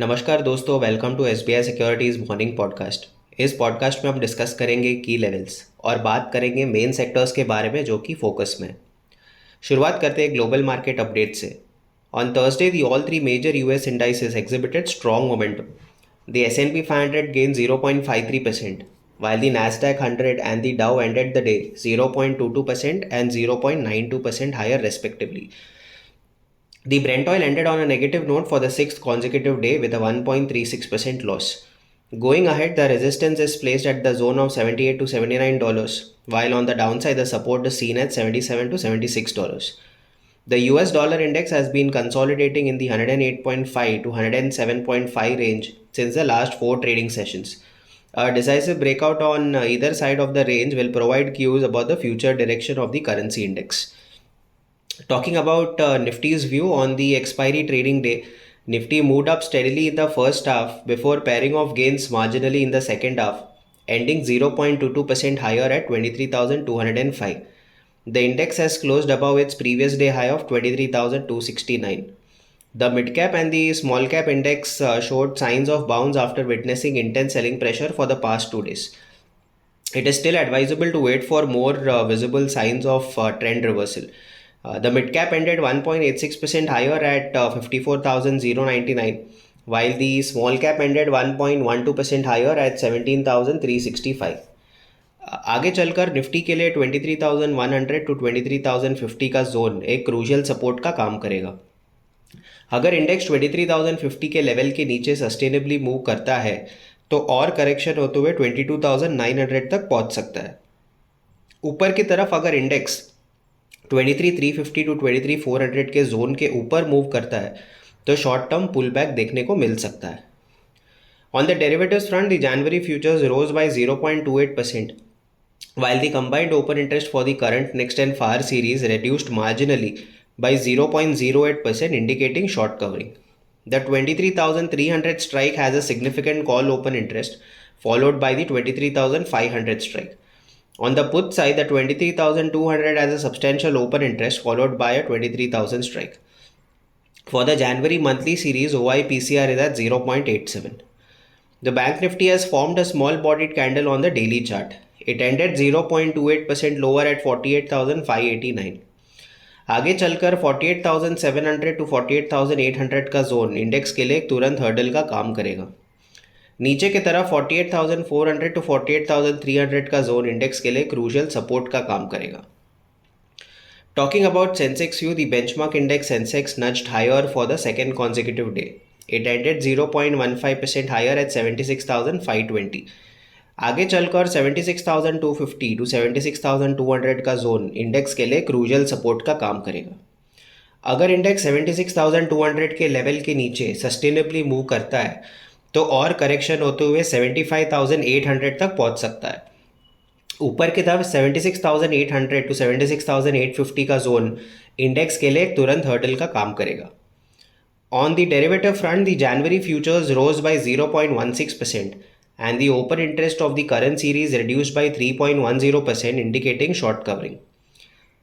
नमस्कार दोस्तों, welcome to SBI securities morning podcast. इस पॉडकास्ट में हम डिस्कस करेंगे की लेवल्स और बात करेंगे मेन सेक्टर्स के बारे में जो कि फोकस में है। शुरुआत करते हैं ग्लोबल मार्केट अपडेट से। On Thursday the all three major US indices exhibited strong momentum. The S&P 500 gained 0.53%, while the Nasdaq 100 and the Dow ended the day 0.22% and 0.92% higher respectively. The Brent oil ended on a negative note for the sixth consecutive day with a 1.36% loss. Going ahead, the resistance is placed at the zone of $78 to $79, while on the downside, the support is seen at $77 to $76. The US dollar index has been consolidating in the 108.5 to 107.5 range since the last four trading sessions. A decisive breakout on either side of the range will provide cues about the future direction of the currency index. Talking about Nifty's view on the expiry trading day, Nifty moved up steadily in the first half before pairing off gains marginally in the second half, ending 0.22% higher at 23,205. The index has closed above its previous day high of 23,269. The mid cap and the small cap index showed signs of bounce after witnessing intense selling pressure for the past 2 days. It is still advisable to wait for more visible signs of trend reversal. The mid cap ended 1.86% higher at 54,099, while the small cap ended 1.12% higher at 17,365. आगे चलकर Nifty के लिए 23,100 to 23,050 का zone एक crucial support का काम करेगा। अगर इंडेक्स 23,050 के लेवल के नीचे सस्टेनेबली मूव करता है तो और करेक्शन होते हुए 22,900 तक पहुंच सकता है। ऊपर की तरफ अगर इंडेक्स 23,350 टू 23,400 के जोन के ऊपर मूव करता है तो शॉर्ट टर्म पुल बैक देखने को मिल सकता है। On the derivatives front, the January futures rose by 0.28%, while the combined open interest for the current, next and far series reduced marginally by 0.08%, indicating short covering. The 23,300 strike has a significant call open interest, followed by the 23,500 strike. On the put side, the 23,200 has a substantial open interest, followed by a 23,000 strike. For the January monthly series, OI PCR is at 0.87. The Bank Nifty has formed a small bodied candle on the daily chart. It ended 0.28% lower at 48,589. आगे चलकर 48,700 to 48,800 का zone index के लिए एक तुरंत hurdle का काम करेगा। नीचे की तरफ 48,400 टू 48,300 का जोन इंडेक्स के लिए क्रूशियल सपोर्ट का काम करेगा। Talking about Sensex view, the benchmark index Sensex nudged higher for the second consecutive day. It ended 0.15% higher at 76,520. आगे चलकर 76,250 टू 76,200 का जोन इंडेक्स के लिए क्रूशियल सपोर्ट का काम करेगा। अगर इंडेक्स 76,200 के लेवल के नीचे सस्टेनेबली मूव करता है तो और करेक्शन होते हुए 75,800 तक पहुंच सकता है। ऊपर की तरफ 76,800 टू 76,850 का जोन इंडेक्स के लिए तुरंत हर्डल का काम करेगा। On the derivative front, the January futures rose by 0.16% and the open interest of the current series reduced by 3.10%, indicating short covering.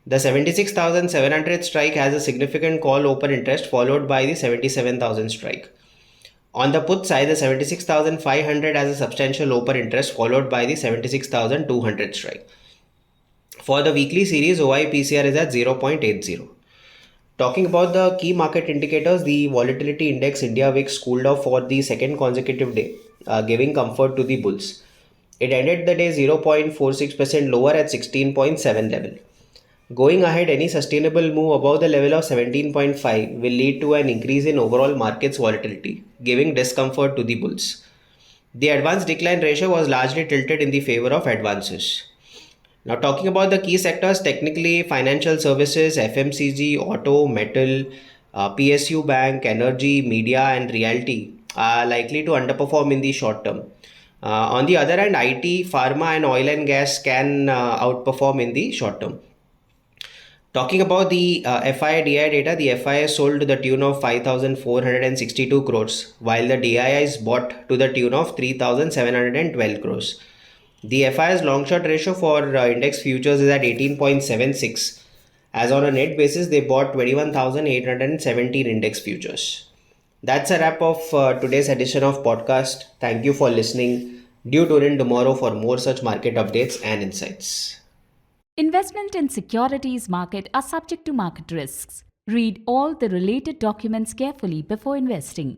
The 76,700 strike has a significant call open interest, followed by the 77,000 strike. On the put side, the 76,500 has a substantial open interest, followed by the 76,200 strike. For the weekly series, OI PCR is at 0.80. Talking about the key market indicators, the volatility index India VIX cooled off for the second consecutive day, giving comfort to the bulls. It ended the day 0.46% lower at 16.7 level. Going ahead, any sustainable move above the level of 17.5 will lead to an increase in overall markets volatility, giving discomfort to the bulls. The advance decline ratio was largely tilted in the favor of advances. Now talking about the key sectors, technically financial services, FMCG, auto, metal, PSU bank, energy, media and realty are likely to underperform in the short term. On the other hand, IT, pharma and oil and gas can outperform in the short term. Talking about the FII-DI data, the FII sold to the tune of 5,462 crores, while the DIIs bought to the tune of 3,712 crores. The FII's long-short ratio for index futures is at 18.76. As on a net basis, they bought 21,817 index futures. That's a wrap of today's edition of podcast. Thank you for listening. Do tune in tomorrow for more such market updates and insights. Investment in securities market are subject to market risks. Read all the related documents carefully before investing.